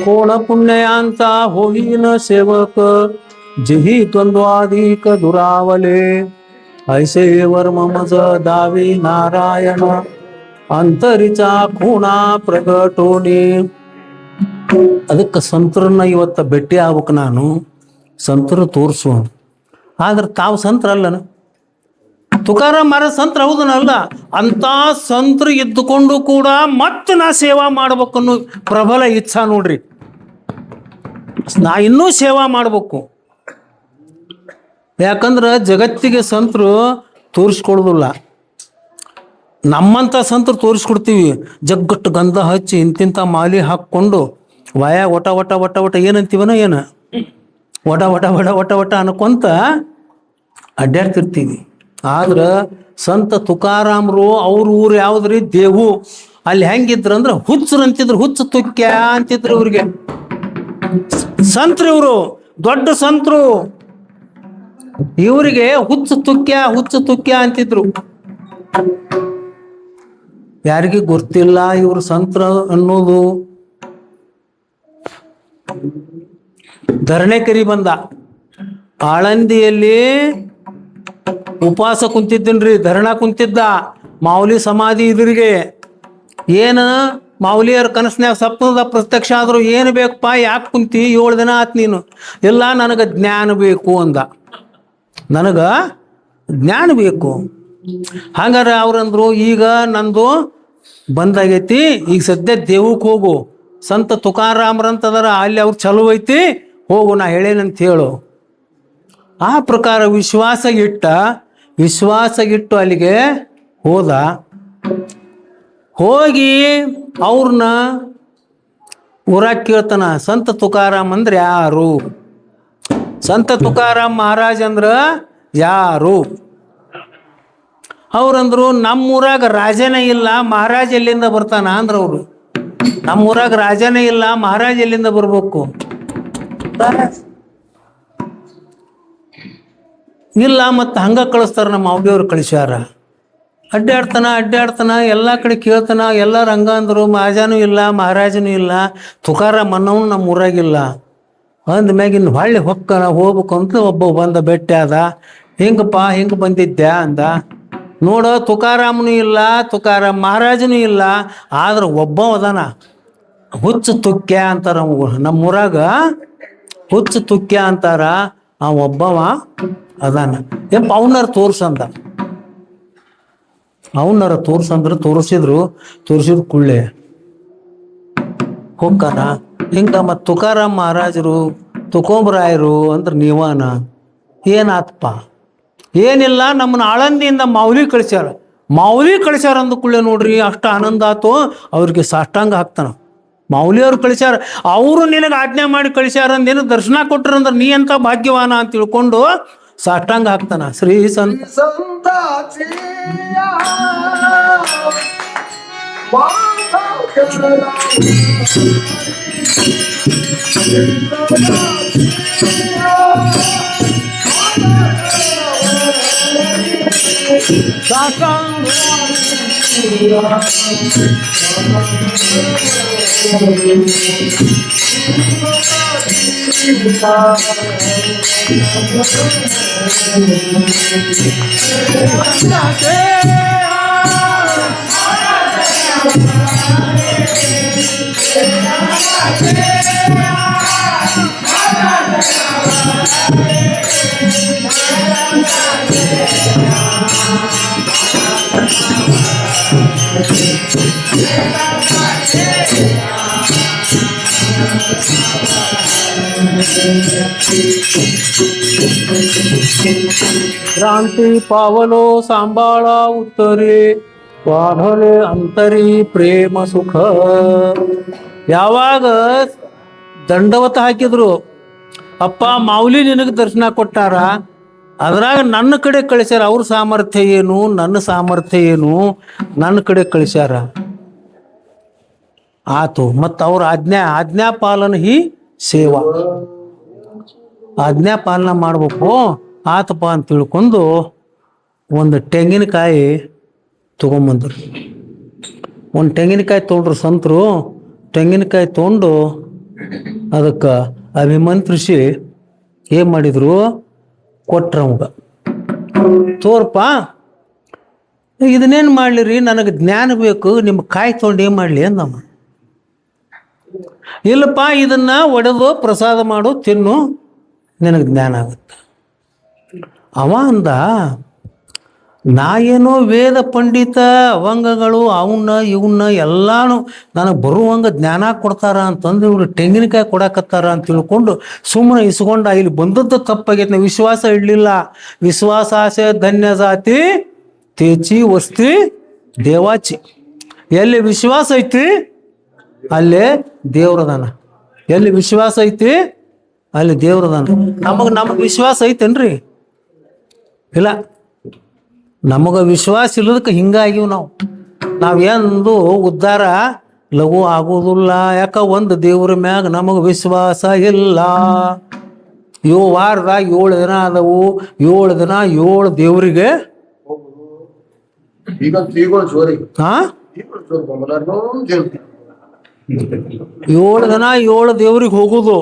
कोण पुण्यांचा होईन सेवक, जेही द्वंद्वाधिक दुरावले, ऐसे वर्म मज दावी नारायण, ಅಂತರಿಚಾ ಖೂಣ ಪ್ರಗಟೋನಿ. ಅದಕ್ಕೆ ಸಂತರನ್ನ ಇವತ್ತು ಭೇಟಿ ಆಗ್ಬೇಕು ನಾನು, ಸಂತರು ತೋರಿಸು. ಆದ್ರೆ ತಾವು ಸಂತರಲ್ಲನ, ತುಕಾರಾಮ್ ಮಹಾರಾಜ್ ಸಂತರ ಹೌದನಲ್ಲ. ಅಂತ ಸಂತರು ಇದ್ದುಕೊಂಡು ಕೂಡ ಮತ್ತೆ ನಾ ಸೇವಾ ಮಾಡ್ಬೇಕನ್ನೋ ಪ್ರಬಲ ಇಚ್ಛಾ ನೋಡ್ರಿ. ನಾ ಇನ್ನೂ ಸೇವಾ ಮಾಡ್ಬೇಕು. ಯಾಕಂದ್ರೆ ಜಗತ್ತಿಗೆ ಸಂತರು ತೋರಿಸ್ಕೊಡುದಿಲ್ಲ, ನಮ್ಮಂಥ ಸಂತರು ತೋರಿಸ್ಕೊಡ್ತೀವಿ. ಜಗ್ಗಟ್ಟು ಗಂಧ ಹಚ್ಚಿ ಇಂತಿಂಥ ಮಾಲಿ ಹಾಕ್ಕೊಂಡು ವಾಯ ಒಟ ಒಟ ಒಟ ಒಟ ಏನಂತೀವನ ಏನು ಒಟ ಒಟ ಒಟ ಒಟ ಒಟ ಅನ್ಕೊಂತ ಅಡ್ಡಾಡ್ತಿರ್ತೀವಿ. ಆದ್ರೆ ಸಂತ ತುಕಾರಾಮ್ರು ಅವ್ರ ಊರು ಯಾವ್ದ್ರಿ? ದೇವು. ಅಲ್ಲಿ ಹೆಂಗಿದ್ರು ಅಂದ್ರೆ ಹುಚ್ಚರು ಅಂತಿದ್ರು, ಹುಚ್ಚು ತುಕ್ಯ ಅಂತಿದ್ರು ಇವ್ರಿಗೆ. ಸಂತ್ರು ಇವರು, ದೊಡ್ಡ ಸಂತರು. ಇವರಿಗೆ ಹುಚ್ಚು ತುಕ್ಯ ಅಂತಿದ್ರು. ಯಾರಿಗೆ ಗೊತ್ತಿಲ್ಲ ಇವರು ಸಂತ್ರ ಅನ್ನೋದು. ಧರಣೆಕರಿ ಬಂದ ಆಳಂದಿಯಲ್ಲಿ ಉಪವಾಸ ಕುಂತಿದ್ದನ್ರಿ, ಧರಣ ಕುಂತಿದ್ದ ಮಾವುಲಿ ಸಮಾಧಿ ಇದ್ರಿಗೆ. ಏನು ಮಾವುಲಿಯರ ಕನಸನ್ಯಾಗ ಸಪ್ನದ ಪ್ರತ್ಯಕ್ಷ ಆದ್ರು. ಏನು ಬೇಕಪ್ಪ, ಯಾಕೆ ಕುಂತಿ? 7 ದಿನ ಆತ್ ನೀನು. ಇಲ್ಲ, ನನಗೆ ಜ್ಞಾನ ಬೇಕು ಅಂದ. ನನಗ ಜ್ಞಾನ ಬೇಕು. ಹಂಗಾರೆ ಅವ್ರಂದ್ರು, ಈಗ ನಂದು ಬಂದಾಗೈತಿ, ಈಗ ಸದ್ಯ ದೇವಕ್ಕೆ ಹೋಗು. ಸಂತ ತುಕಾರಾಮ್ರಂತದಾರ, ಅಲ್ಲಿ ಅವ್ರು ಚಲೋ ಐತಿ, ಹೋಗು, ನಾ ಹೇಳೇನಂತ ಹೇಳು. ಆ ಪ್ರಕಾರ ವಿಶ್ವಾಸ ಇಟ್ಟು ಅಲ್ಲಿಗೆ ಹೋದ. ಹೋಗಿ ಅವ್ರನ್ನ ಊರಾಗ ಕೇಳ್ತಾನ, ಸಂತ ತುಕಾರಾಮ್ ಅಂದ್ರೆ ಯಾರು? ಸಂತ ತುಕಾರಾಮ್ ಮಹಾರಾಜ್ ಅಂದ್ರ ಯಾರು? ಅವ್ರಂದ್ರು, ನಮ್ಮೂರಾಗ ರಾಜನೇ ಇಲ್ಲ, ಮಹಾರಾಜ್ ಎಲ್ಲಿಂದ ಬರ್ತಾನ ಅಂದ್ರವ್ರು. ನಮ್ಮೂರಾಗ ರಾಜನೇ ಇಲ್ಲ, ಮಹಾರಾಜ್ ಎಲ್ಲಿಂದ ಬರ್ಬೇಕು? ಇಲ್ಲ, ಮತ್ತೆ ಹಂಗ ಕಳಿಸ್ತಾರ. ನಮ್ಮ ಮಾವುಲಿಯವ್ರು ಕಳಿಸ್ಯಾರ. ಅಡ್ಡಾಡ್ತಾನ ಎಲ್ಲ ಕಡೆ ಕೇಳ್ತಾನ. ಎಲ್ಲಾರು ಹಂಗ ಅಂದ್ರು, ಮಹಾಜನೂ ಇಲ್ಲ, ಮಹಾರಾಜನೂ ಇಲ್ಲ, ತುಕಾರಾಮ್ ಅನ್ನೋನು ನಮ್ಮ ಊರಾಗಿಲ್ಲ. ಅಂದ ಮ್ಯಾಗಿನ್ ಹೊಳ್ಳಿ ಹೋಗ್ಬೇಕು ಅಂತ ಒಬ್ಬ ಬಂದ ಭೇಟಿ ಆದ. ಹಿಂಗಪ್ಪ, ಹಿಂಗೆ ಬಂದಿದ್ದೆ ಅಂದ. ನೋಡ, ತುಕಾರಾಮನು ಇಲ್ಲ, ತುಕಾರಾಮ್ ಮಹಾರಾಜನೂ ಇಲ್ಲ, ಆದ್ರೆ ಒಬ್ಬ ಅದಾನ, ಹುಚ್ಚು ತುಕ್ಯ ಅಂತಾರ. ನಮ್ಮೂರಾಗ ಹುಚ್ಚು ತುಕ್ಯ ಅಂತಾರ. ಆ ಒಬ್ಬವ ಅದಾನ. ಅವನರ ತೋರ್ಸಂದ. ಅವನರ ತೋರ್ಸಂದ್ರ ತೋರಿಸಿದ್ರು ಕುಳ್ಳೆ ಹೋಗ್ತಾನ. ಹಿಂಗ ಮತ್ ತುಕಾರಾಮ್ ಮಹಾರಾಜರು, ತುಕೋಬರಾಯರು ಅಂದ್ರೆ ನೀವಾನ. ಏನಾತ್ಪ? ಏನಿಲ್ಲ, ನಮ್ಮನ್ನ ಆಳಂದಿಯಿಂದ ಮಾವುಲಿ ಕಳಿಸ್ಯಾರ ಅಂದ ಕುಳ್ಳೆ ನೋಡ್ರಿ, ಅಷ್ಟ ಆನಂದ ಆತು. ಅವ್ರಿಗೆ ಸಾಷ್ಟಾಂಗ ಹಾಕ್ತಾನ. ಮಾವುಲಿಯವ್ರು ಕಳಿಸ್ಯಾರ, ಅವರು ನಿನಗೆ ಆಜ್ಞೆ ಮಾಡಿ ಕಳಿಸ್ಯಾರ, ನಿನಗೆ ದರ್ಶನ ಕೊಟ್ರಂದ್ರೆ ನೀ ಅಂತ ಭಾಗ್ಯವಾನ ಅಂತ ತಿಳ್ಕೊಂಡು ಸಾಷ್ಟಾಂಗ ಹಾಕ್ತಾನ. ಶ್ರೀ ಸಂತ क्रांती पावलो सांभाळा उत्तरे, वाढले अंतरी ಪ್ರೇಮ ಸುಖ. ಯಾವಾಗ ದಂಡವತ ಹಾಕಿದ್ರು, ಅಪ್ಪ ಮಾವುಲಿ ನಿನಗೆ ದರ್ಶನ ಕೊಟ್ಟಾರ, ಅದ್ರಾಗ ನನ್ನ ಕಡೆ ಕಳಿಸ್ಯಾರ. ಅವ್ರ ಸಾಮರ್ಥ್ಯ ಏನು, ನನ್ನ ಸಾಮರ್ಥ್ಯ ಏನು, ನನ್ನ ಕಡೆ ಕಳಿಸ್ಯಾರ. ಆತು. ಮತ್ತು ಅವ್ರ ಆಜ್ಞಾ ಪಾಲನ ಹಿ ಸೇವಾ, ಆಜ್ಞಾ ಪಾಲನ ಮಾಡ್ಬೇಕು ಆತಪ್ಪ ಅಂತ ತಿಳ್ಕೊಂಡು ಒಂದು ತೆಂಗಿನಕಾಯಿ ತೊಗೊಂಬಂದ್ರು. ಒಂದು ತೆಂಗಿನಕಾಯಿ ತೊಗೊಂಡ್ರು ಸಂತರು. ತೆಂಗಿನಕಾಯಿ ತೊಗೊಂಡು ಅದಕ್ಕೆ ಅಭಿಮಂತ್ರಿಸಿ ಏನು ಮಾಡಿದ್ರು, ಕೊಟ್ರ ಅವಾಗ. ತೋರ್ಪ ಇದನ್ನೇನು ಮಾಡಲಿರಿ, ನನಗೆ ಜ್ಞಾನ ಬೇಕು, ನಿಮ್ಮ ಕಾಯಿ ತೊಗೊಂಡು ಏನು ಮಾಡಲಿ ಅಂದಮ್ಮ. ಇಲ್ಲಪ್ಪ ಇದನ್ನು ಒಡೆದು ಪ್ರಸಾದ ಮಾಡು, ತಿನ್ನು, ನಿನಗೆ ಜ್ಞಾನ ಆಗುತ್ತೆ. ಅವ ಅಂದ, ನಾ ಏನೋ ವೇದ ಪಂಡಿತ ಅವಂಗಗಳು ಇವನ್ನ ಎಲ್ಲಾನು ನನಗೆ ಬರುವಂಗೆ ಜ್ಞಾನ ಕೊಡ್ತಾರ ಅಂತಂದು ಇವ್ರು ತೆಂಗಿನಕಾಯಿ ಕೊಡಕತ್ತಾರ ಅಂತ ತಿಳ್ಕೊಂಡು ಸುಮ್ಮನೆ ಇಸ್ಕೊಂಡ. ಇಲ್ಲಿ ಬಂದದ್ದು ತಪ್ಪಾಗೈತೆ, ವಿಶ್ವಾಸ ಇಡಲಿಲ್ಲ. ವಿಶ್ವಾಸಾಸೆ ಧನ್ಯ ಜಾತಿ ತೇಚಿ ವಸ್ತಿ ದೇವಾಚಿ. ಎಲ್ಲಿ ವಿಶ್ವಾಸ ಐತಿ ಅಲ್ಲೇ ದೇವ್ರದಾನ, ಎಲ್ಲಿ ವಿಶ್ವಾಸ ಐತಿ ಅಲ್ಲಿ ದೇವ್ರದಾನ. ನಮಗೆ ವಿಶ್ವಾಸ ಐತೇನ್ರಿ? ಇಲ್ಲ. ನಮಗೆ ವಿಶ್ವಾಸ ಇಲ್ಲದಕ್ಕೆ ಹಿಂಗಾಗಿವು ನಾವೇಂದು ಉದ್ಧಾರ ಲಘು ಆಗೋದಿಲ್ಲ. ಯಾಕ ಒಂದು ದೇವ್ರ ಮ್ಯಾಗ ನಮಗೆ ವಿಶ್ವಾಸ ಇಲ್ಲ. ವಾರದಾಗ 7 ದಿನ ಆದವು, 7 ದಿನ 7 ದೇವ್ರಿಗೆ. ಹಾ, 7 ದಿನ 7 ದೇವ್ರಿಗೆ ಹೋಗುದು.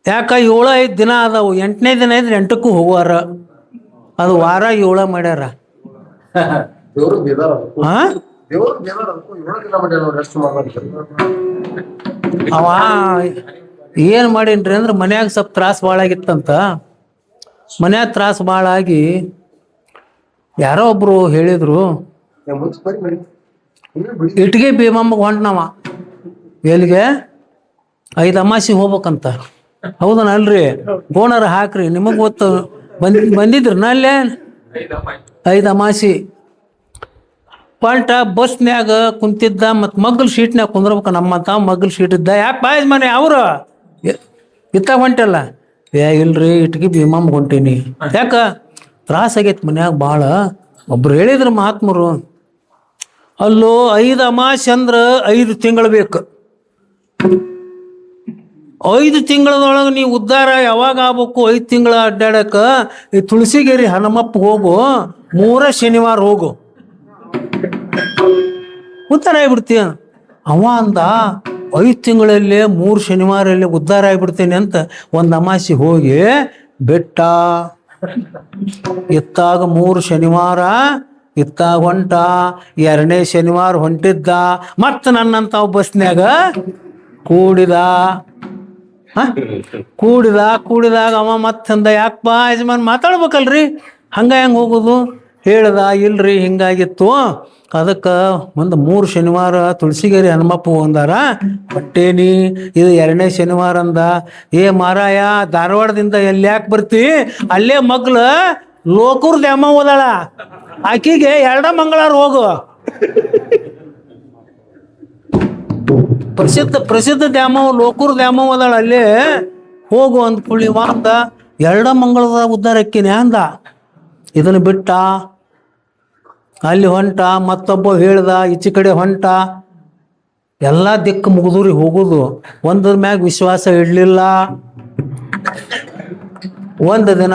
ಯಾಕ 7-5 ದಿನ ಆದವು, 8ನೇ ದಿನ ಇದ್ರೆ 8ಕ್ಕೂ ಹೋಗುವಾರ. ಅದು ವಾರ 7 ಮಾಡ್ಯಾರ. ಅವ ಏನ್ ಮಾಡೀನ್ರಿ ಅಂದ್ರೆ ಮನ್ಯಾಗ ಸ್ವಲ್ಪ ತ್ರಾಸ ಭಾಳ ಆಗಿತ್ತಂತ. ಮನ್ಯಾಗ ತ್ರಾಸ ಭಾಳ ಆಗಿ ಯಾರೋ ಒಬ್ರು ಹೇಳಿದ್ರು, ಇಟ್ಗೆ ಭೀಮಮ್ಮ ಹೊಂಟನವ ಎಲ್ಲಿಗೆ 5 ಅಮಾಸಿ ಹೋಗ್ಬೇಕಂತ. ಹೌದನ ಅಲ್ರಿ? ಗೋಣರ ಹಾಕ್ರಿ, ನಿಮಗ್ ಗೊತ್ತು. ಬಂದಿದ್ರು ನಲ್ಲೇ 5 ಅಮಾಸಿ ಪಲ್ಟ ಬಸ್ನ್ಯಾಗ ಕುಂತಿದ್ದ. ಮತ್ತು ಮಗ್ಗಲ್ ಶೀಟ್ನ್ಯಾಗ ಕುಂದ್ರಬೇಕು. ನಮ್ಮಂತ ಮಗ್ಗಲ್ ಶೀಟ್ ಇದ್ದ. ಯಾಕೆ ಬಾಯ್ಸ್ ಮನೆ ಅವರು ಇತ್ತಾಗ ಹೊಂಟಲ್ಲ? ಇಲ್ರಿ ಇಟ್ಗಿ ಭೀಮಮ್ಮ ಹೊಂಟೀನಿ. ಯಾಕ ತ್ರಾಸ ಆಗೈತಿ ಮನ್ಯಾಗ ಭಾಳ. ಒಬ್ರು ಹೇಳಿದ್ರು ಮಹಾತ್ಮರು, ಅಲ್ಲೋ 5 ಅಮಾಸಿ ಅಂದ್ರೆ 5 ತಿಂಗಳು ಬೇಕು. 5 ತಿಂಗಳದೊಳಗೆ ನೀವು ಉದ್ಧಾರ ಯಾವಾಗ ಆಗ್ಬೇಕು? 5 ತಿಂಗಳ ಅಡ್ಡಾಡಕ ಈ ತುಳಸಿಗೇರಿ ಹನುಮಪ್ಪ ಹೋಗು, 3 ಶನಿವಾರ ಹೋಗು, ಉದ್ಧಾರ ಆಗ್ಬಿಡ್ತೀಯ. ಅವ ಅಂದ, 5 ತಿಂಗಳಲ್ಲಿ 3 ಶನಿವಾರಲ್ಲಿ ಉದ್ಧಾರ ಆಗ್ಬಿಡ್ತೇನೆ ಅಂತ 1 ಅಮಾಸಿ ಹೋಗಿ ಬೆಟ್ಟ. ಇತ್ತಾಗ 3 ಶನಿವಾರ ಇತ್ತಾಗ ಹೊಂಟ. 2ನೇ ಶನಿವಾರ ಹೊಂಟಿದ್ದ. ಮತ್ತು ನನ್ನಂತ ಬಸ್ನ್ಯಾಗ ಕೂಡಿದಾಗ ಅವ ಮತ್ತಂದ, ಯಾಕಪ್ಪ ಯಜಮಾನ್ ಮಾತಾಡ್ಬೇಕಲ್ರಿ, ಹೆಂಗೆ ಹೋಗೋದು? ಹೇಳ್ದ, ಇಲ್ರಿ ಹಿಂಗಾಗಿತ್ತು, ಅದಕ್ಕೆ ಒಂದು 3 ಶನಿವಾರ ತುಳಸಿಗೇರಿ ಹನುಮಪ್ಪ ಅಂದಾರ ಹೊಂಟೇನಿ. ಇದು 2ನೇ ಶನಿವಾರ ಅಂದ. ಮಾರಾಯ, ಧಾರವಾಡದಿಂದ ಎಲ್ಲಿ ಯಾಕೆ ಬರ್ತಿ? ಅಲ್ಲೇ ಮಗ್ಳ ಲೋಕೂರ್ ದ್ಯಾಮ ಓದಾಳ, ಆಕಿಗೆ 2 ಮಂಗಳವಾರ ಹೋಗು. ಪ್ರಸಿದ್ಧ ದ್ಯಾಮವ್, ಲೋಕೂರ್ ದ್ಯಾಮವ್ ಅದಾಳ, ಅಲ್ಲೇ ಹೋಗು ಅಂದ ಕುಳಿ ಅಂದ. 2 ಮಂಗಳದ ಉದ್ಧಾರ ಅಕ್ಕಿನಿ ಅಂದ. ಇದನ್ನು ಬಿಟ್ಟ ಅಲ್ಲಿ ಹೊಂಟ. ಮತ್ತೊಬ್ಬ ಹೇಳ್ದ, ಈಚೆ ಕಡೆ ಹೊಂಟ. ಎಲ್ಲ ದಿಕ್ಕು ಮುಗಿದ್ರಿ ಹೋಗುದು. ಒಂದ್ರ ಮ್ಯಾಗ ವಿಶ್ವಾಸ ಇಡ್ಲಿಲ್ಲ. ಒಂದು ದಿನ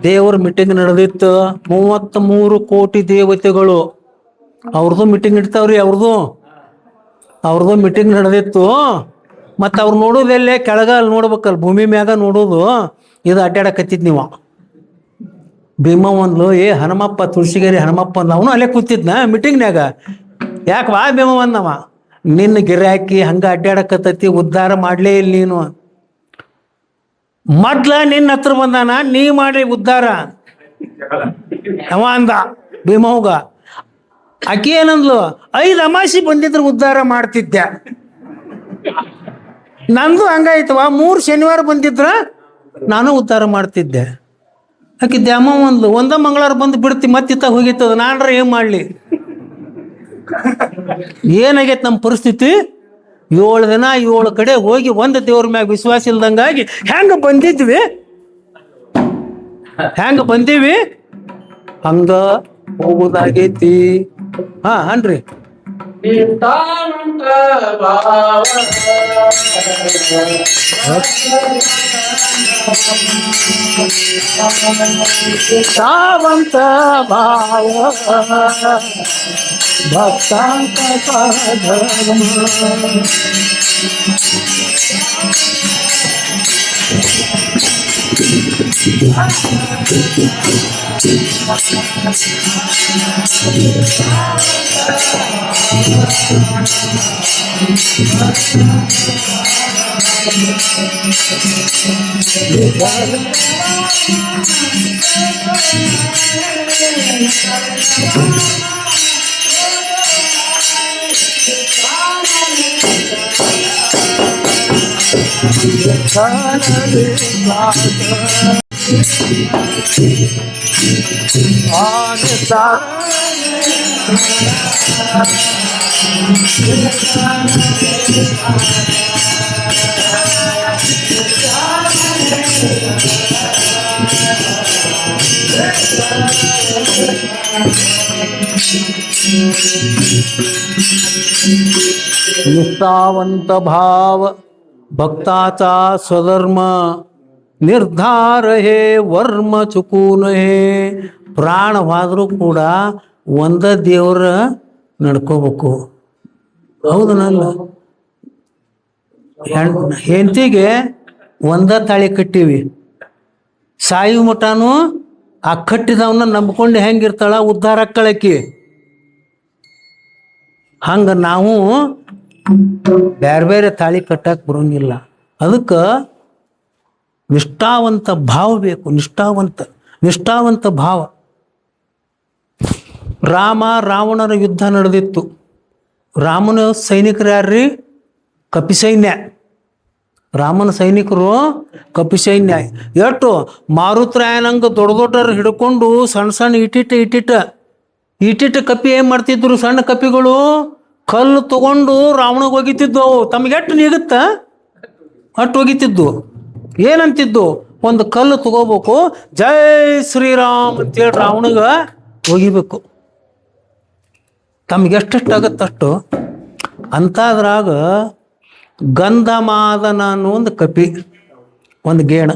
ದೇವ್ರ ಮೀಟಿಂಗ್ ನಡೆದಿತ್ತು. 33 ಕೋಟಿ ದೇವತೆಗಳು ಅವ್ರದ್ದು ಮೀಟಿಂಗ್ ಇಡ್ತಾವ್ರಿ. ಅವ್ರದ್ದು ಮೀಟಿಂಗ್ ನಡೆದಿತ್ತು. ಮತ್ತು ಅವ್ರು ನೋಡೋದೆಲ್ಲೇ ಕೆಳಗ ಅಲ್ಲಿ ನೋಡ್ಬೇಕಲ್ಲ, ಭೂಮಿ ಮ್ಯಾಗ ನೋಡೋದು. ಇದು ಅಡ್ಡಾಡಕತ್ತಿದ್ ನೀವು. ಭೀಮ ಒಂದ್ಲು, ಹನುಮಪ್ಪ ತುಳಸಿಗೇರಿ ಹನುಮಪ್ಪ ಅಂದ. ಅವನು ಅಲ್ಲೇ ಕೂತಿದ್ನ ಮೀಟಿಂಗ್ನ್ಯಾಗ. ಯಾಕೆ ವಾ ಭೀಮ ಅಂದವ, ನಿನ್ನ ಗಿರಾಕಿ ಹಂಗ ಅಡ್ಡಾಡಕತ್ತೈತಿ, ಉದ್ಧಾರ ಮಾಡ್ಲೇ ಇಲ್ಲ ನೀನು. ಮೊದ್ಲ ನಿನ್ನ ಹತ್ರ ಬಂದಾನ, ನೀ ಮಾಡಿ ಉದ್ಧಾರ ಅವ ಅಂದ ಭೀಮವ್ಗ. ಆಕಿ ಏನಂದ್ಲು, 5 ಅಮಾಸಿ ಬಂದಿದ್ರು ಉದ್ಧಾರ ಮಾಡ್ತಿದ್ದೆ. ನಂದು ಹಂಗಾಯ್ತವ, 3 ಶನಿವಾರ ಬಂದಿದ್ರ ನಾನು ಉದ್ಧಾರ ಮಾಡ್ತಿದ್ದೆ. ಆಕಿ ದ್ಯಾಮ ಅಂದ್ಲು, 1 ಮಂಗಳವಾರ ಬಂದು ಬಿಡ್ತಿ, ಮತ್ತಿತ್ತ ಹೋಗಿತ್ತದ, ನಾನ್ರ ಏನ್ ಮಾಡ್ಲಿ? ಏನಾಗೈತೆ ನಮ್ಮ ಪರಿಸ್ಥಿತಿ? 7 ದಿನ 7 ಕಡೆ ಹೋಗಿ ಒಂದು ದೇವ್ರ ಮ್ಯಾಗ ವಿಶ್ವಾಸ ಇಲ್ದಂಗಾಗಿ ಹೆಂಗ ಬಂದೀವಿ ಹಂಗ ಹೋಗುದಾಗೈತಿ. ಹನ್ರಿ ನಿಷ್ಠಾವಂತ ಭಾವ ನಿಷ್ಠಾವಂತ ಭಾವ ಭಕ್ತಾಂತ ಧರ್ಮ निष्ठावंत भाव भक्ताचा स्वधर्म ನಿರ್ಧಾರ ಹೇ ವರ್ಮ ಚುಕೂನ ಹೇ ಪ್ರಾಣವಾದರೂ ಕೂಡ ಒಂದ ದೇವ್ರ ನಡ್ಕೋಬೇಕು. ಹೌದನಲ್ಲ? ಹೆಂಡತಿಗೆ ಒಂದ ತಾಳಿ ಕಟ್ಟಿವಿ, ಸಾಯಿ ಮಠನು ಆ ಕಟ್ಟಿದವನ್ನ ನಂಬ್ಕೊಂಡು ಹೆಂಗಿರ್ತಾಳ, ಉದ್ಧಾರ ಆಕ್ಕಳಕಿ. ಹಂಗ ನಾವು ಬೇರೆ ಬೇರೆ ತಾಳಿ ಕಟ್ಟಕ್ಕೆ ಬರೋಂಗಿಲ್ಲ. ಅದಕ್ಕೆ ನಿಷ್ಠಾವಂತ ಭಾವ ಬೇಕು. ನಿಷ್ಠಾವಂತ ಭಾವ. ರಾವಣರ ಯುದ್ಧ ನಡೆದಿತ್ತು. ರಾಮನ ಸೈನಿಕರು ಯಾರ್ರಿ? ಕಪಿಸೈನ್ಯ. ರಾಮನ ಸೈನಿಕರು ಕಪಿಸೈನ್ಯ. ಎಷ್ಟು ಮಾರುತರಾಯನಂಗ ದೊಡ್ಡ ದೊಡ್ಡರು ಹಿಡ್ಕೊಂಡು ಸಣ್ಣ ಸಣ್ಣ ಇಟ್ಟಿಟ್ಟ ಕಪಿ ಏನ್ ಮಾಡ್ತಿದ್ರು? ಸಣ್ಣ ಕಪಿಗಳು ಕಲ್ಲು ತಗೊಂಡು ರಾವಣಗೆ ಒಗಿತಿದ್ವು. ಅವು ತಮಗೆಟ್ಟು ನೀಗುತ್ತ ಅಟ್ಟು ಒಗಿತಿದ್ದು. ಏನಂತಿದ್ದು? ಒಂದು ಕಲ್ಲು ತಗೋಬೇಕು, ಜೈ ಶ್ರೀರಾಮ್ ಅಂತೇಳಿ ರಾವಣಗ ಒಗಿಬೇಕು. ತಮಗೆಷ್ಟೆಷ್ಟಾಗತ್ತಷ್ಟು. ಅಂತಾದ್ರಾಗ ಗಂಧಮಾದನ ಅನ್ನೋ ಒಂದು ಕಪಿ, ಒಂದು ಗೇಣ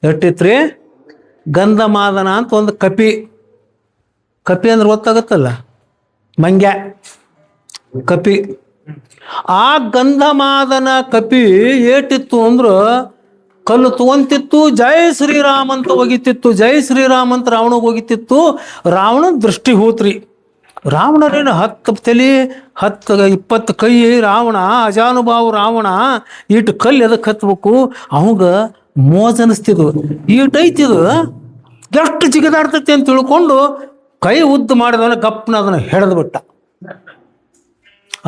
ಎಷ್ಟಿತ್ರಿ? ಗಂಧಮಾದನ ಅಂತ ಒಂದು ಕಪಿ ಅಂದ್ರೆ ಗೊತ್ತಾಗತ್ತಲ್ಲ, ಮಂಗ್ಯ ಕಪಿ. ಆ ಗಂಧಮಾದನ ಕಪಿ ಏಟಿತ್ತು ಅಂದ್ರ ಕಲ್ಲು ತಗೊಂತಿತ್ತು, ಜೈ ಶ್ರೀರಾಮ್ ಅಂತ ಒಗಿತಿತ್ತು. ಜೈ ಶ್ರೀರಾಮ್ ಅಂತ ರಾವಣಗೆ ಒಗಿತಿತ್ತು. ರಾವಣ ದೃಷ್ಟಿ ಹೋತ್ರಿ. ರಾವಣರೇನು 10 ತಲೆ 20 ಕೈ ರಾವಣ, ಅಜಾನುಭಾವ ರಾವಣ. ಇಟ್ಟು ಕಲ್ಲು ಎದಕ್ಕೆ ಹತ್ಬೇಕು? ಅವಾಗ ಮೋಜನಿಸ್ತಿದ್ವು. ಈಟೈತಿದು ಎಷ್ಟು ಜಿಗದಾಡ್ತೈತಿ ಅಂತ ತಿಳ್ಕೊಂಡು ಕೈ ಉದ್ದು ಮಾಡಿದವನ ಗಪ್ಪನ ಅದನ್ನು ಹಿಡಿದು ಬಿಟ್ಟ.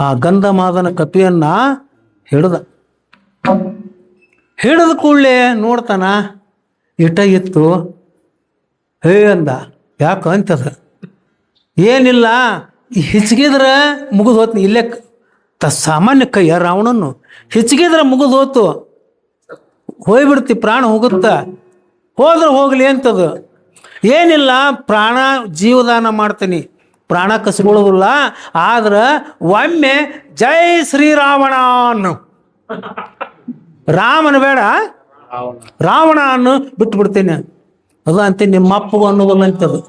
ಆ ಗಂಧಮಾದನ ಕಪಿಯನ್ನ ಹಿಡಿದ ಕೂಡಲೇ ನೋಡ್ತಾನ, ಇಟ ಇತ್ತು. ಹೇ ಅಂದ. ಯಾಕ ಅಂತದ? ಏನಿಲ್ಲ, ಹಿಚ್ಗಿದ್ರೆ ಮುಗಿದು ಹೋತ್ನಿ. ಇಲ್ಲೇ ಸಾಮಾನ್ಯ ಕೈಯ ರಾವಣನ್ನು ಹಿಚ್ಗಿದ್ರೆ ಮುಗಿದು ಹೋತು, ಹೋಗ್ಬಿಡ್ತಿ, ಪ್ರಾಣ ಹೋಗುತ್ತ. ಹೋದ್ರೆ ಹೋಗ್ಲಿ ಅಂತದು. ಏನಿಲ್ಲ, ಪ್ರಾಣ ಜೀವದಾನ ಮಾಡ್ತೀನಿ, ಪ್ರಾಣ ಕಸ್ಕೊಳ್ಳೋದಿಲ್ಲ. ಆದ್ರೆ ಒಮ್ಮೆ ಜೈ ಶ್ರೀರಾವಣ ಅನ್ನು, ರಾಮನ ಬೇಡ ರಾವಣ ಅನ್ನು ಬಿಟ್ಟು ಬಿಡ್ತೇನೆ. ಅದು ಅಂತೆ ನಿಮ್ಮಪ್ಪಗೂ ಅನ್ನೋದಿಲ್ಲ ಅಂತದು.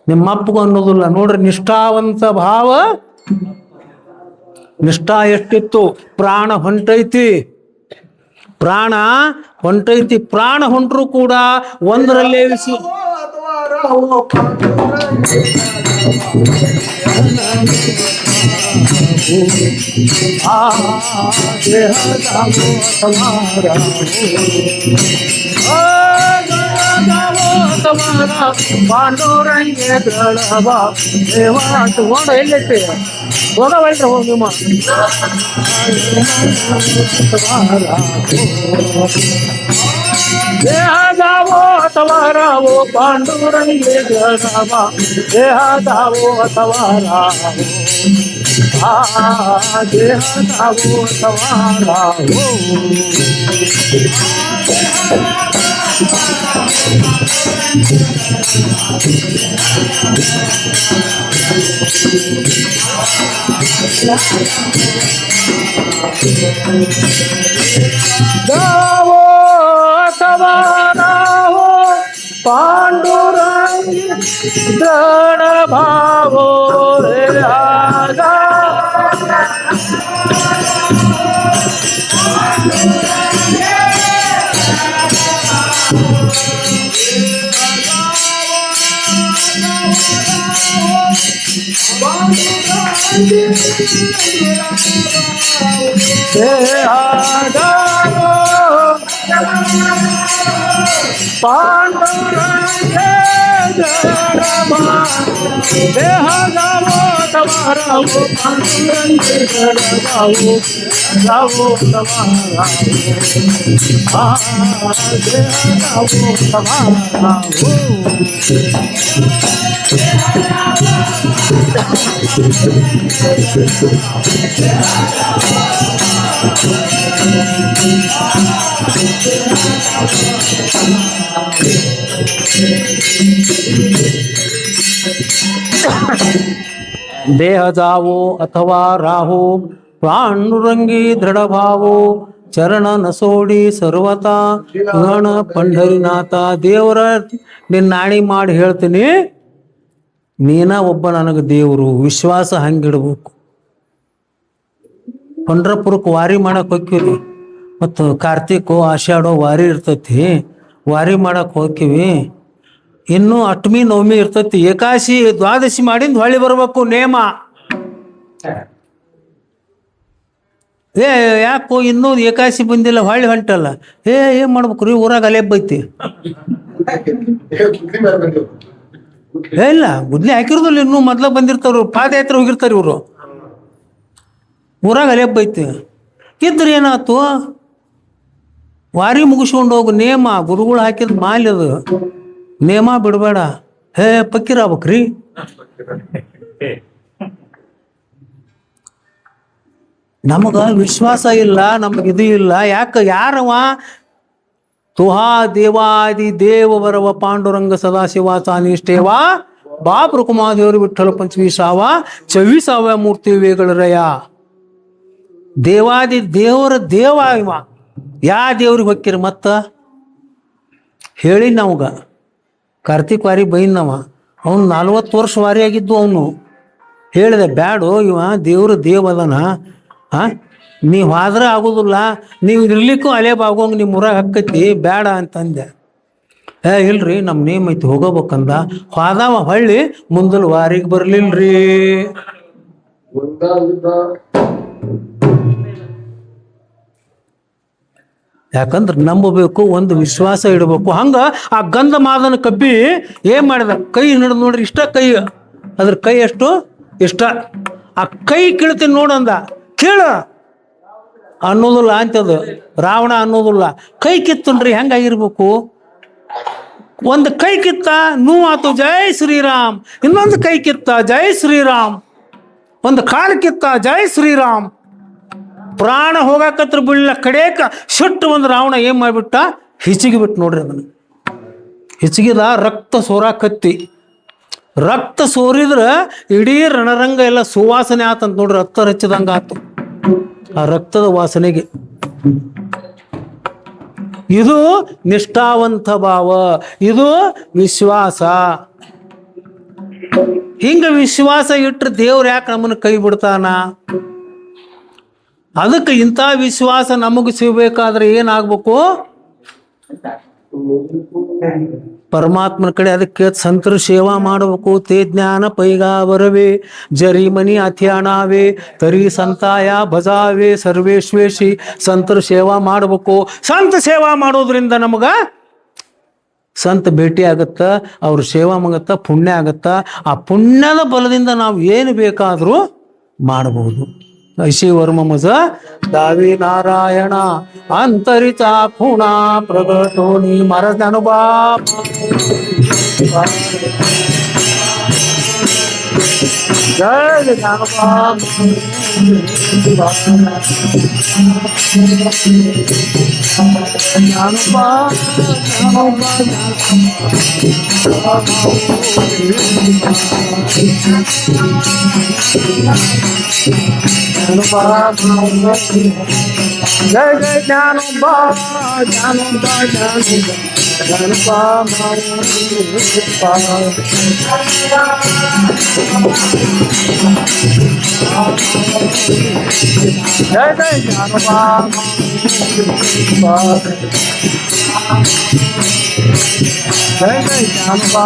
ನಿಮ್ಮಪ್ಪಗೂ ಅನ್ನೋದಿಲ್ಲ. ನೋಡ್ರಿ, ನಿಷ್ಠಾವಂತ ಭಾವ. ನಿಷ್ಠಾ ಎಷ್ಟಿತ್ತು? ಪ್ರಾಣ ಹೊಂಟೈತಿ. ಪ್ರಾಣ ಹೊಂಟ್ರು ಕೂಡ ಒಂದರಲ್ಲೇ ವಿಷಯ. ಪಾಂಡುರಂಗೆ ಎಲ್ಲೈತೆ ಹೋಗವಲ್ರಿ, ಹೋಗಿ ದೇಹದಾವೋ ತವಾರಾವೋ ಪಾಂಡುರಂಗೆ ದೇಹದಾವೋ ತವಾರಾವೋ ದೇಹದಾವೋ ತವಾರಾವೋ गावो अथवा राहो पांडुरंगी दृढ भावो रे आगा पांडुरंगे देह गावो तमारा पांडुरंगे गावो गावो तमारा देह गावो तमारा देह जावो अथवा राहो पांडुरंगी दृढ भावो ಚರಣ ನಸೋಡಿ ಸರ್ವತಾ ಗಣ ಪಂಢರಿನಾಥ ದೇವರ ನಿನ್ನಾಣಿ ಮಾಡಿ ಹೇಳ್ತೀನಿ, ನೀನ ಒಬ್ಬ ನನಗೆ ದೇವರು. ವಿಶ್ವಾಸ ಹಂಗಿಡ್ಬೇಕು. ಪಂಡ್ರಪುರಕ್ಕೆ ವಾರಿ ಮಾಡಕ್ ಹೋಗ್ತೀವಿ, ಮತ್ತು ಕಾರ್ತಿಕೋ ಆಷಾಢೋ ವಾರಿ ಇರ್ತೈತಿ, ವಾರಿ ಮಾಡಕ್ ಹೋಗ್ತೀವಿ. ಇನ್ನು ಅಷ್ಟಮಿ ನವಮಿ ಇರ್ತೈತಿ, ಏಕಾದಶಿ ದ್ವಾದಶಿ ಮಾಡಿಂದ ಹೊಳ್ಳಿ ಬರ್ಬೇಕು ನೇಮ. ಯಾಕೋ ಇನ್ನೂ ಏಕಾದಶಿ ಬಂದಿಲ್ಲ ಹೊಳ್ಳಿ ಹೊಂಟಲ್ಲ, ಏನ್ ಮಾಡ್ಬೇಕು ರೀ, ಊರಾಗ ಅಲೆ ಬೈತಿ. ಇಲ್ಲ ಗುದ್ಲಿ ಹಾಕಿರೋದಿಲ್ಲ, ಇನ್ನೂ ಮೊದ್ಲ ಬಂದಿರ್ತಾವ್ರು, ಪಾದಯಾತ್ರೆ ಹೋಗಿರ್ತಾರ ಇವರು, ಊರಾಗ ಅಲೆ ಬೈತಿ. ಇದ್ರೆ ಏನಾಯ್ತು, ವಾರಿ ಮುಗಿಸ್ಕೊಂಡು ಹೋಗು ನೇಮ. ಗುರುಗಳು ಹಾಕಿದ ಮಾಲಿ ಅದು, ನೇಮ ಬಿಡಬೇಡ. ಪಕ್ಕೀರ್ ಆಗ್ಬೇಕ್ರಿ. ನಮಗ ವಿಶ್ವಾಸ ಇಲ್ಲ, ನಮಗಿದು ಇಲ್ಲ. ಯಾಕ? ಯಾರವ? ತುಹಾ ದೇವಾದಿ ದೇವ ಬರವ ಪಾಂಡುರಂಗ ಸದಾಶಿವ ಸಾನಿಷ್ಠೇವ ಬಾಬ್ರು ಕುಮಾರದೇವರು ವಿಠ್ಠಲ ಪಂಚವೀಸಾವ ಚವ್ವಿಸಾವ ಮೂರ್ತಿ ವೇಗಳರಯ. ದೇವಾದಿ ದೇವರ ದೇವ ಇವ. ಯಾ ದೇವ್ರಿಗೆ ಹೊಕ್ಕಿರಿ ಮತ್ತ ಹೇಳಿ ನಮ್ಗ. ಕಾರ್ತಿಕ್ ವಾರಿ ಬೈನವ, ಅವನು 40 ವರ್ಷ ವಾರಿ ಆಗಿದ್ದು. ಅವನು ಹೇಳಿದೆ, ಬ್ಯಾಡು ಇವ ದೇವ್ರ ದೇವ ಅದನ, ನೀವು ಆದ್ರೆ ಆಗೋದಿಲ್ಲ, ನೀವು ಇರ್ಲಿಕ್ಕೂ ಅಲೆ ಬಾಗೋಂಗ ನಿಮ್ಮ ಊರಾಗ ಹಕ್ಕೈತಿ, ಬೇಡ ಅಂತಂದೆ. ಇಲ್ರಿ ನಮ್ಮ ನೇಮ್ ಐತಿ ಹೋಗಬೇಕಂದ. ಹೋದವ ಹೊಳ್ಳಿ ಮುಂದಲ್ ವಾರಿಗೆ ಬರ್ಲಿಲ್ರಿ. ಯಾಕಂದ್ರೆ ನಂಬಬೇಕು, ಒಂದು ವಿಶ್ವಾಸ ಇಡಬೇಕು. ಹಂಗ ಆ ಗಂಧ ಮಾದನ ಕಬ್ಬಿ ಏನ್ ಮಾಡಿದ, ಕೈ ಹಿಡಿದು ನೋಡ್ರಿ, ಇಷ್ಟ ಕೈ, ಅದ್ರ ಕೈ ಎಷ್ಟು ಇಷ್ಟ, ಆ ಕೈ ಕೀಳ್ತೀನಿ ನೋಡಂದ. ಕೇಳ ಅನ್ನೋದಿಲ್ಲ ಅಂತದು, ರಾವಣ ಅನ್ನೋದಿಲ್ಲ. ಕೈ ಕಿತ್ತನ್ರಿ, ಹೆಂಗಾಗಿರ್ಬೇಕು? ಒಂದು ಕೈ ಕಿತ್ತ ನೋವಾತು, ಜೈ ಶ್ರೀರಾಮ್. ಇನ್ನೊಂದು ಕೈ ಕಿತ್ತ, ಜೈ ಶ್ರೀರಾಮ್. ಒಂದು ಕಾಲು ಕಿತ್ತ, ಜೈ ಶ್ರೀರಾಮ್. ಪ್ರಾಣ ಹೋಗಾಕತ್ರ ಬಿಡ್ಲ, ಕಡೇಕ ಶುಟ್ಟು ಒಂದು ರಾವಣ ಏನ್ ಮಾಡ್ಬಿಟ್ಟ, ಹಿಚಿಗೆ ಬಿಟ್ಟು ನೋಡ್ರಿ. ಅದನ್ನು ಹಿಚಿಗಿದ ರಕ್ತ ಸೋರಾಕತ್ತಿ. ರಕ್ತ ಸೋರಿದ್ರ ಇಡೀ ರಣರಂಗ ಎಲ್ಲ ಸುವಾಸನೆ ಆತಂತ ನೋಡ್ರಿ, ರಕ್ತ ಹಚ್ಚಿದಂಗ ಆತು ಆ ರಕ್ತದ ವಾಸನೆಗೆ. ಇದು ನಿಷ್ಠಾವಂತ ಭಾವ, ಇದು ವಿಶ್ವಾಸ. ಹಿಂಗ ವಿಶ್ವಾಸ ಇಟ್ರೆ ದೇವ್ರು ಯಾಕೆ ನಮ್ಮನ್ನು ಕೈ ಬಿಡ್ತಾನ? ಅದಕ್ಕೆ ಇಂಥ ವಿಶ್ವಾಸ ನಮಗೆ ಸಿಗಬೇಕಾದ್ರೆ ಏನಾಗ್ಬೇಕು? ಪರಮಾತ್ಮನ ಕಡೆ ಅದಕ್ಕೆ ಸಂತರ ಸೇವಾ ಮಾಡಬೇಕು. ತೇ ಜ್ಞಾನ ಪೈಗಾ ಬರವೆ ಜರಿ ಮನಿ ಅಥ್ಯಾಣಾವೆ ತರಿ ಸಂತಾಯ ಭಜಾವೆ ಸರ್ವೇಶ್ವೇಶಿ. ಸಂತರ ಸೇವಾ ಮಾಡಬೇಕು. ಸಂತ ಸೇವಾ ಮಾಡೋದ್ರಿಂದ ನಮಗ ಸಂತ ಭೇಟಿ ಆಗತ್ತ, ಅವ್ರ ಸೇವಾ ಆಗತ್ತ, ಪುಣ್ಯ ಆಗತ್ತ. ಆ ಪುಣ್ಯದ ಬಲದಿಂದ ನಾವು ಏನು ಬೇಕಾದರೂ ಮಾಡಬಹುದು. ಐಶಿ ವರ್ಮ ಮಜ दावी नारायण अंतरिचा खुणा प्रगटोनी. महाराज ज्ञानोबा जय ज्ञानोबा ज्ञानोबा जय जय ज्ञानोबा ज्ञानोबा ज्ञानोबा जय जय ज्ञानोबा जय जय ज्ञानोबा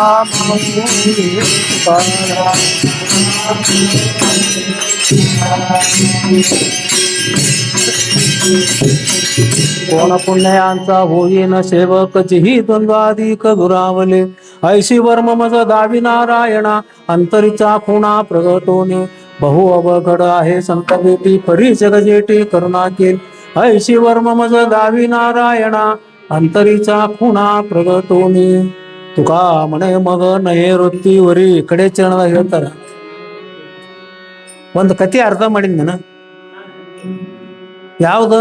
कोण पुण्याचा होईन सेवक जिही द्वंद्वाधिक दुरावले ऐशी वर्म मज दावी नारायणा अंतरीचा खुणा प्रगटोने बहु अवघड आहे संत बेटी परी जगजेटी करुणा केल ऐशी वर्म मज दावी नारायणा अंतरीचा खुणा प्रगटोने तुका म्हणे मग ನಯೇ ವೃತ್ತಿವರಿ ಕಡೆ ಚರಣದಾಗ ಹೇಳ್ತಾರ ಒಂದು ಕತೆ ಅರ್ಥ ಮಾಡಿದ್ ನಾನು ಯಾವ್ದ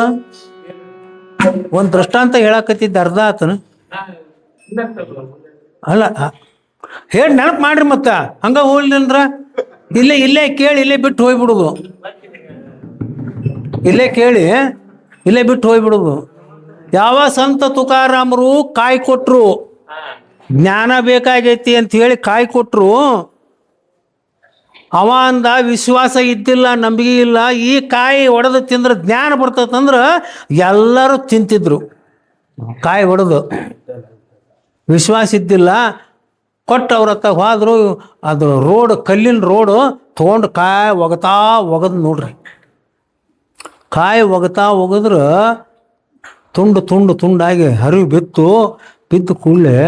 ಒಂದ್ ದೃಷ್ಟಾಂತ ಹೇಳಕತ್ತಿದ್ದ ಅರ್ಧ ಆತನ ಅಲ್ಲ ಹೇಳಿ ನೆನಪು ಮಾಡ್ರಿ ಮತ್ತ ಹಂಗ ಹೋಗ್ಲಿಲ್ರ ಇಲ್ಲೇ ಕೇಳಿ ಇಲ್ಲೇ ಬಿಟ್ಟು ಹೋಗ್ಬಿಡುದು ಇಲ್ಲೇ ಕೇಳಿ ಇಲ್ಲೇ ಬಿಟ್ಟು ಹೋಗ್ಬಿಡುದು ಯಾವ ಸಂತ ತುಕಾರಾಮರು ಕಾಯಿ ಕೊಟ್ರು ಜ್ಞಾನ ಬೇಕಾಗೈತಿ ಅಂತ ಹೇಳಿ ಕಾಯಿ ಕೊಟ್ರು ಅವ ಅಂದ ವಿಶ್ವಾಸ ಇದ್ದಿಲ್ಲ ನಂಬಿಕೆ ಇಲ್ಲ ಈ ಕಾಯಿ ಒಡೆದು ತಿಂದ್ರೆ ಜ್ಞಾನ ಬರ್ತದಂದ್ರೆ ಎಲ್ಲರೂ ತಿಂತಿದ್ರು ಕಾಯಿ ಒಡೆದು ವಿಶ್ವಾಸ ಇದ್ದಿಲ್ಲ ಕೊಟ್ಟು ಅವ್ರ ಹತ್ತ ಹೋದ್ರು ಅದು ರೋಡ್ ಕಲ್ಲಿನ ರೋಡು ತೊಗೊಂಡು ಕಾಯಿ ಒಗದು ನೋಡ್ರಿ ಕಾಯಿ ಒಗದ್ರೆ ತುಂಡಾಗಿ ಹರಿವು ಬಿದ್ದು ಕೂಡಲೇ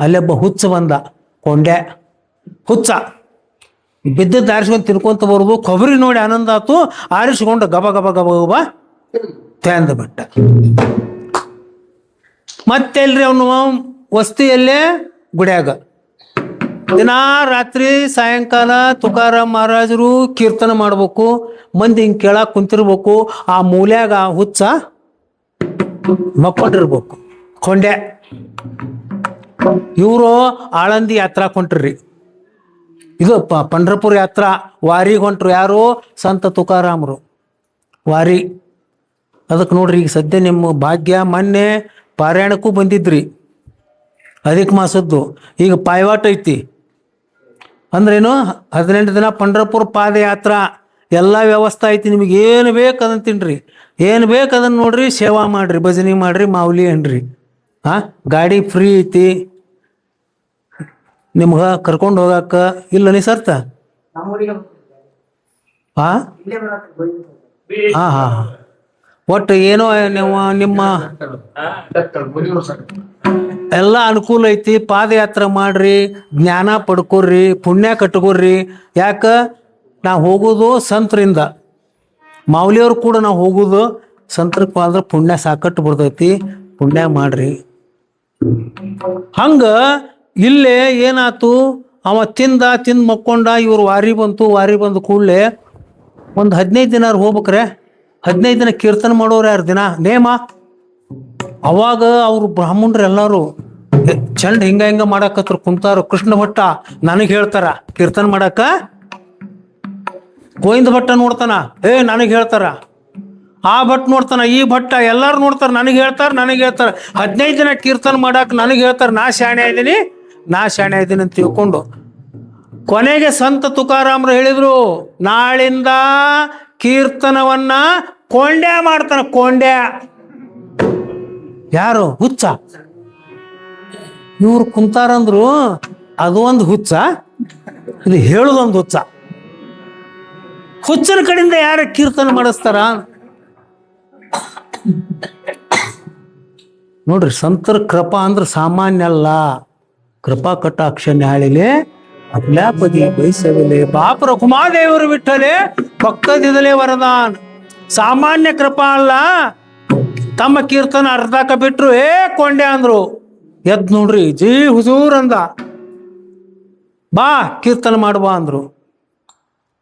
ಅಲ್ಲೊಬ್ಬ ಹುಚ್ಚ ಬಂದ ಕೊಂಡೆ ಹುಚ್ಚ ಬಿದ್ದದ್ದು ಆರಿಸ್ಕೊಂಡು ತಿನ್ಕೊಂತ ಬರೋದು ಕೊಬ್ಬರಿ ನೋಡಿ ಆನಂದ ಆತು ಆರಿಸ್ಕೊಂಡು ಗಬ ತೆಂದ ಬಿಟ್ಟ ಮತ್ತೆಲ್ರಿ ಅವನು ವಸ್ತಿಯಲ್ಲೇ ಗುಡ್ಯಾಗ ದಿನಾ ರಾತ್ರಿ ಸಾಯಂಕಾಲ ತುಕಾರಾಮ್ ಮಹಾರಾಜರು ಕೀರ್ತನ ಮಾಡ್ಬೇಕು ಮಂದಿ ಹಿಂಗೆ ಕೇಳಾಕ್ ಕುಂತಿರ್ಬೇಕು ಆ ಮೂಲ್ಯಾಗ ಹುಚ್ಚ ಮಕ್ಕೊಂಡಿರ್ಬೇಕು ಕೊಂಡೆ ಇವರು ಆಳಂದಿ ಯಾತ್ರಾ ಕೊಂಟ್ರಿ ಇದು ಪಂಢರಪುರ ಯಾತ್ರಾ ವಾರಿಗೆ ಹೊಂಟ್ರು ಯಾರು ಸಂತ ತುಕಾರಾಮರು ವಾರಿ ಅದಕ್ಕೆ ನೋಡ್ರಿ ಈಗ ಸದ್ಯ ನಿಮ್ಮ ಭಾಗ್ಯ ಮೊನ್ನೆ ಪಾರಾಯಣಕ್ಕೂ ಬಂದಿದ್ರಿ ಅಧಿಕ ಮಾಸದ್ದು ಈಗ ಪಾಯವಾಟ ಐತಿ ಅಂದ್ರೇನು 18 ದಿನ ಪಂಢರಪುರ ಪಾದಯಾತ್ರಾ ಎಲ್ಲ ವ್ಯವಸ್ಥೆ ಐತಿ ನಿಮಗೆ ಏನು ಬೇಕು ಅದನ್ನು ತಿನ್ರಿ ಏನು ಬೇಕು ಅದನ್ನು ನೋಡ್ರಿ ಸೇವಾ ಮಾಡ್ರಿ ಭಜನೆ ಮಾಡ್ರಿ ಮಾವುಲಿ ಅನ್ರಿ ಗಾಡಿ ಫ್ರೀ ಐತಿ ನಿಮ್ಗೆ ಕರ್ಕೊಂಡು ಹೋಗಾಕ ಇಲ್ಲ ನೀ ಸರ್ತ ಒಟ್ಟು ಏನೋ ನೀವು ನಿಮ್ಮ ಎಲ್ಲ ಅನುಕೂಲ ಐತಿ ಪಾದಯಾತ್ರೆ ಮಾಡ್ರಿ ಜ್ಞಾನ ಪಡ್ಕೊರ್ರಿ ಪುಣ್ಯ ಕಟ್ಕೊರ್ರಿ ಯಾಕ ನಾವು ಹೋಗೋದು ಸಂತರಿಂದ ಮಾವುಲಿಯವ್ರು ಕೂಡ ನಾವು ಹೋಗೋದು ಸಂತರಕ್ಕೆ ಆದ್ರೆ ಪುಣ್ಯ ಸಾಕಟ್ಟು ಬರ್ತೈತಿ ಪುಣ್ಯ ಮಾಡ್ರಿ ಹಂಗ ಇಲ್ಲೇ ಏನಾತು ಅವ ತಿಂದ ಮಕ್ಕೊಂಡ ಇವ್ರು ವಾರಿ ಬಂದು ಕೂಡಲೇ ಒಂದು 15 ದಿನ ಹೋಗ್ಬೇಕ್ರೆ 15 ದಿನ ಕೀರ್ತನ ಮಾಡೋರು ಯಾರು ದಿನ ನೇಮ ಅವಾಗ ಅವ್ರು ಬ್ರಾಹ್ಮಣರು ಎಲ್ಲರೂ ಚಂಡ್ ಹಿಂಗ ಮಾಡಾಕತ್ರ ಕುಂತಾರ ಕೃಷ್ಣ ಭಟ್ಟ ನನಗೆ ಹೇಳ್ತಾರ ಕೀರ್ತನ ಮಾಡಾಕ ಗೋವಿಂದ ಭಟ್ಟ ನೋಡ್ತಾನ ನನಗೆ ಹೇಳ್ತಾರ ಆ ಭಟ್ ನೋಡ್ತಾನ ಈ ಭಟ್ಟ ಎಲ್ಲಾರು ನೋಡ್ತಾರ ನನಗೆ ಹೇಳ್ತಾರ 15 ದಿನ ಕೀರ್ತನ ಮಾಡಾಕ ನನಗೆ ಹೇಳ್ತಾರ ನಾ ಶಾಣೆ ಇದ್ದೀನಿ ಅಂತ ತಿಳ್ಕೊಂಡು ಕೊನೆಗೆ ಸಂತ ತುಕಾರಾಮರು ಹೇಳಿದ್ರು ನಾಳಿಂದ ಕೀರ್ತನವನ್ನ ಕೊಂಡ್ಯ ಮಾಡ್ತಾನ ಕೊಂಡ್ಯ ಯಾರು ಹುಚ್ಚ ಇವ್ರು ಕುಂತಾರಂದ್ರು ಅದು ಒಂದು ಹುಚ್ಚ ಇದು ಹೇಳುದೊಂದು ಹುಚ್ಚ ಹುಚ್ಚನ ಕಡೆಯಿಂದ ಯಾರ ಕೀರ್ತನ ಮಾಡಿಸ್ತಾರ ನೋಡ್ರಿ ಸಂತರ ಕೃಪಾ ಅಂದ್ರೆ ಸಾಮಾನ್ಯ ಅಲ್ಲ ಕೃಪಾ ಕಟಾಕ್ಷ ನ್ಯಾಳಿಲೆ ಅಪ್ಲಾಪದಿ ಬಯಸವಿಲೆ ಬಾಪರ ಕುಮಾದೇವರು ಬಿಟ್ಟಲೆ ಭಕ್ತದಿದಲೇ ವರದಾನ್ ಸಾಮಾನ್ಯ ಕೃಪಾ ಅಲ್ಲ ತಮ್ಮ ಕೀರ್ತನ ಅರ್ಧಕ ಬಿಟ್ರು ಕೊಂಡೆ ಅಂದ್ರು ಎದ್ ನೋಡ್ರಿ ಜೀ ಹುಜೂರ್ ಅಂದ ಬಾ ಕೀರ್ತನ ಮಾಡುವ ಅಂದ್ರು.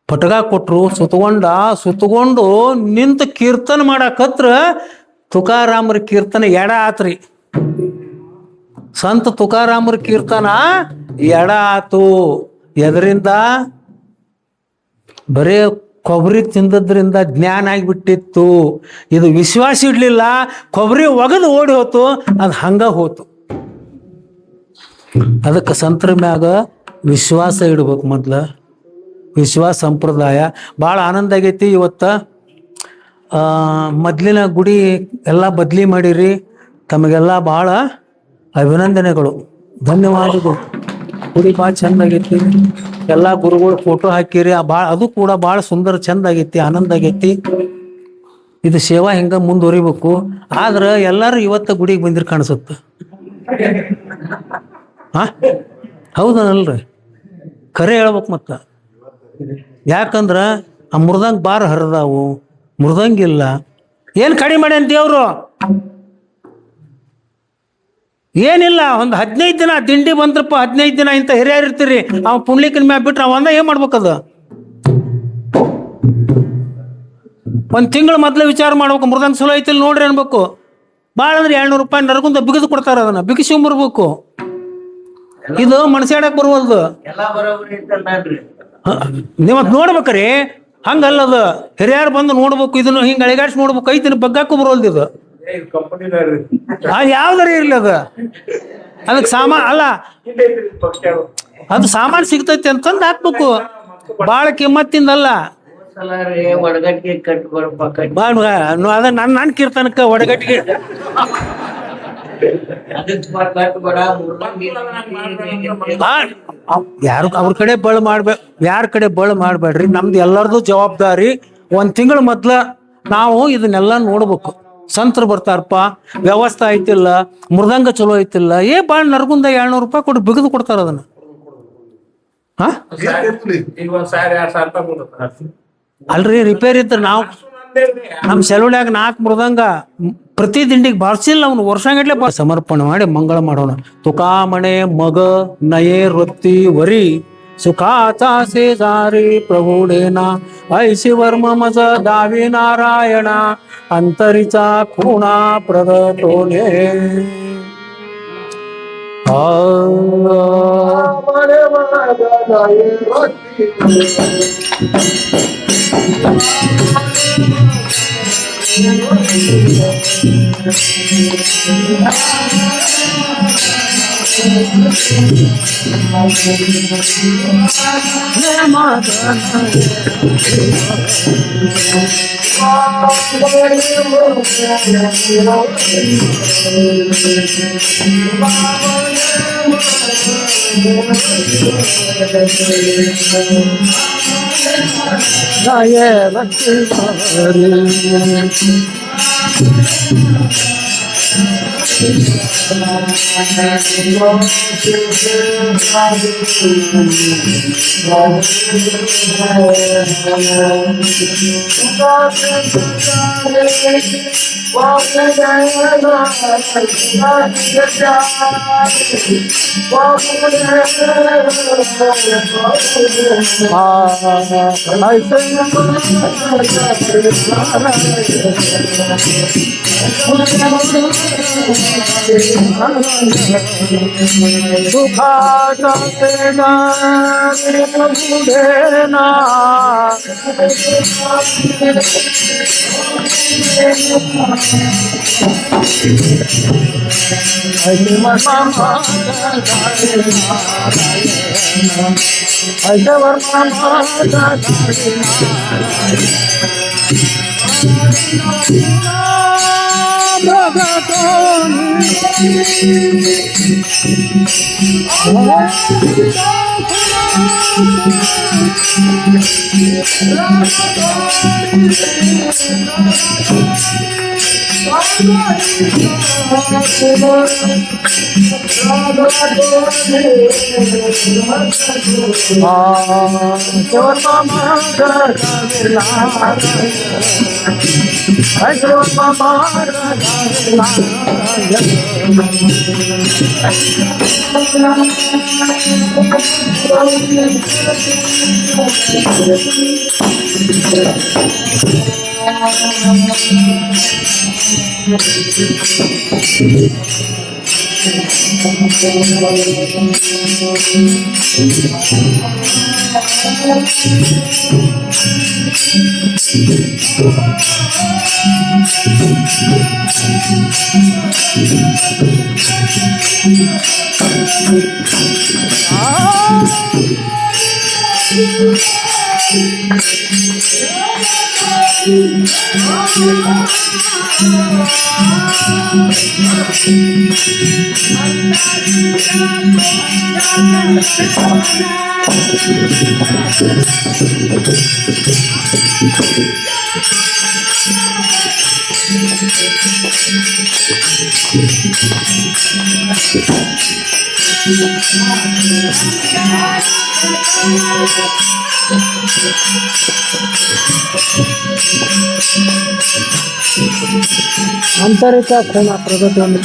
ಪಟಗ ಕೊಟ್ರು, ಸುತ್ತಕೊಂಡು ನಿಂತು ಕೀರ್ತನ ಮಾಡಕತ್ರ ತುಕಾರಾಮರ ಕೀರ್ತನ ಎಡ ಆತ್ರಿ. ಸಂತ ತುಕಾರಾಮರ ಕೀರ್ತನ ಎಡ ಆತು. ಎದರಿಂದ? ಬರೇ ಕೊಬ್ಬರಿ ತಿಂದದ್ರಿಂದ ಜ್ಞಾನ ಆಗಿಬಿಟ್ಟಿತ್ತು. ಇದು ವಿಶ್ವಾಸ ಇಡ್ಲಿಲ್ಲ, ಕೊಬ್ಬರಿ ಒಗದು ಓಡಿ ಹೋತು, ಅದು ಹಂಗ ಹೋತು. ಅದಕ್ಕೆ ಸಂತರ ಮ್ಯಾಗ ವಿಶ್ವಾಸ ಇಡ್ಬೇಕು. ವಿಶ್ವಾಸ ಸಂಪ್ರದಾಯ ಭಾಳ ಆನಂದ ಆಗೈತಿ. ಇವತ್ತ ಮೊದಲಿನ ಗುಡಿ ಎಲ್ಲ ಬದಲಿ ಮಾಡಿರಿ. ತಮಗೆಲ್ಲ ಭಾಳ ಅಭಿನಂದನೆಗಳು, ಧನ್ಯವಾದಗಳು. ಗುಡಿ ಭಾಳ ಚಂದ ಆಗೈತಿ. ಎಲ್ಲ ಗುರುಗಳು ಫೋಟೋ ಹಾಕಿರಿ. ಅದು ಕೂಡ ಭಾಳ ಸುಂದರ ಚಂದ ಆಗೈತಿ, ಆನಂದ ಆಗೈತಿ. ಇದು ಸೇವಾ ಹಿಂಗ ಮುಂದುವರಿಬೇಕು. ಆದ್ರೆ ಎಲ್ಲರೂ ಇವತ್ತ ಗುಡಿಗೆ ಬಂದಿರ್ ಕಾಣಿಸುತ್ತೆ. ಹೌದನಲ್ರಿ? ಖರೆ ಹೇಳ್ಬೇಕು. ಯಾಕಂದ್ರ ಆ ಮುರ್ದಂಗ್ ಬಾರ್ ಹರಿದಾವು, ಮುರ್ದಂಗಿಲ್ಲ. ಏನ್ ಕಡಿಮೆ ಮಾಡಿ ಅಂತ ದೇವ್ರು? ಏನಿಲ್ಲ. ಒಂದು 15 ದಿನ ದಿಂಡಿ ಬಂದ್ರಪ್ಪ, 15 ದಿನ ಇಂಥ ಹಿರಿಯರ್ ಇರ್ತೀರಿ. ಅವ್ ಪುಣ್ಲಿಕ್ಕನ ಮ್ಯಾಗ ಬಿಟ್ರೆ ಅವಂದ ಏನ್ ಮಾಡ್ಬೇಕದು? ಒಂದು ತಿಂಗಳು ಮೊದ್ಲು ವಿಚಾರ ಮಾಡ್ಬೇಕು. ಮುರ್ದಂಗ್ ಚಲೋ ಐತಿಲ್ ನೋಡ್ರಿ ಅನ್ಬೇಕು. ಭಾಳ ಅಂದ್ರೆ 200 ರೂಪಾಯಿ ನರಗುಂದ ಬಿಗಿದು ಕೊಡ್ತಾರ. ಅದನ್ನ ಬಿಗಿಸಿ ಬರ್ಬೇಕು. ಇದು ಮನಸ್ಸಾಡಕ್ ಬರುವಲ್ದು. ನೀವತ್ ನೋಡ್ಬೇಕ್ರಿ. ಹಂಗಲ್ಲದ ಹಿರಿಯರು ಬಂದು ನೋಡ್ಬೇಕು. ಇದನ್ನು ಹಿಂಗ ಅಳಿಗಾಡ್ಸಿ ನೋಡ್ಬೇಕು. ಐತಿನ ಬಗ್ಗಾಕು ಬರೋಲ್ದು. ಇದು ಯಾವ್ದಾರ ಇರ್ಲಿ, ಅದಕ್ಕೆ ಅಲ್ಲ, ಅದು ಸಾಮಾನು ಸಿಗ್ತೈತಿ ಅಂತಂದು ಹಾಕ್ಬೇಕು. ಬಾಳ ಕಿಮ್ಮತ್ತಿಂದಲ್ಲ. ಅದ ನನ್ನ ಕೀರ್ತನಕ್ಕ ಒಡಗಟ್ಟಿಗೆ ಯಾರು ಅವ್ರ ಕಡೆ ಬಳ ಮಾಡ್ಬೇಕು. ಯಾರ ಕಡೆ ಬಳ ಮಾಡ್ಬೇಡ್ರಿ. ನಮ್ದು ಎಲ್ಲರದು ಜವಾಬ್ದಾರಿ. 1 ತಿಂಗಳ ಮೊದ್ಲ ನಾವು ಇದನ್ನೆಲ್ಲ ನೋಡ್ಬೇಕು. ಸಂತರು ಬರ್ತಾರಪ್ಪ, ವ್ಯವಸ್ಥೆ ಐತಿಲ್ಲ, ಮೃದಂಗ ಚಲೋ ಐತಿಲ್ಲ, ಭಾಳ ನರಗುಂದ 200 ರೂಪಾಯಿ ಕೊಟ್ಟು ಬಿಗಿದು ಕೊಡ್ತಾರ ಅದನ್ನ. ಅಲ್ರಿ, ರಿಪೇರಿ ಇದ್ರೆ ನಾವು ನಮ್ಮ ಸೆಲುನ್ಯಾಗ 4 ಮೃದಂಗ ಪ್ರತಿ ದಿಂಡಿಗೆ ಬಾರ್ಸಿಲ್ಲ. ಅವನು ವರ್ಷಗಟ್ಲೆ ಸಮರ್ಪಣೆ ಮಾಡಿ ಮಂಗಳ ಮಾಡೋಣ. ತುಕಾಮಣೆ ಮಗ ನಯೇ ರೊತ್ತಿ ವರಿ सुखाचा शेजारी प्रभुडेना ऐशी वर्म मज दावी नारायणा अंतरीचा खुणा प्रगटोने ಆಂತರಿಕ ಕೋನ ಪ್ರಗತಿಯನ್ನು